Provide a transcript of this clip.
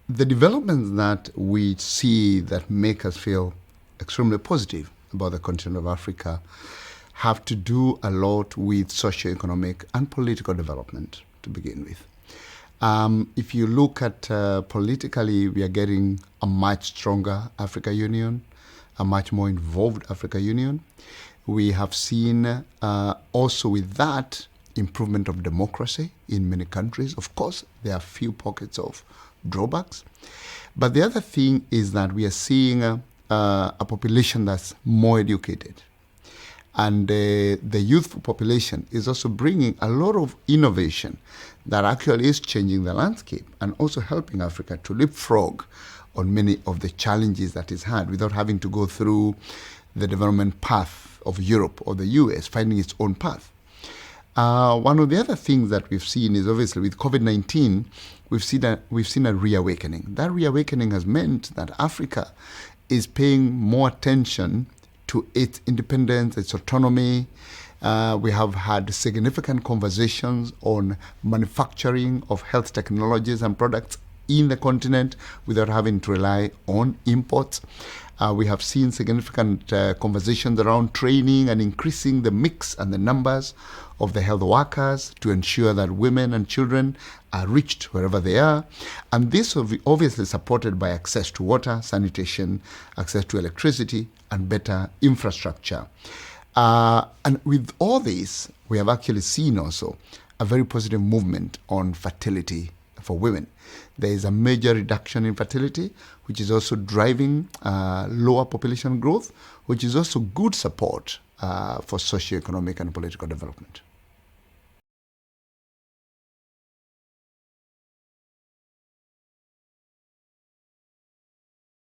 The developments that we see that make us feel extremely positive about the continent of Africa have to do a lot with socio-economic and political development to begin with. If you look at politically, we are getting a much stronger Africa Union, a much more involved Africa Union. We have seen also with that improvement of democracy in many countries. Of course, there are few pockets of drawbacks. But the other thing is that we are seeing a population that's more educated. And the youthful population is also bringing a lot of innovation that actually is changing the landscape and also helping Africa to leapfrog on many of the challenges that it's had without having to go through the development path of Europe or the US, finding its own path. One of the other things that we've seen is obviously with COVID-19, we've seen a reawakening. That reawakening has meant that Africa is paying more attention to its independence, its autonomy. We have had significant conversations on manufacturing of health technologies and products in the continent without having to rely on imports. We have seen significant conversations around training and increasing the mix and the numbers of the health workers to ensure that women and children are reached wherever they are. And this will be obviously supported by access to water, sanitation, access to electricity, and better infrastructure. And with all this, we have actually seen also a very positive movement on fertility for women. There is a major reduction in fertility, which is also driving lower population growth, which is also good support for socio-economic and political development.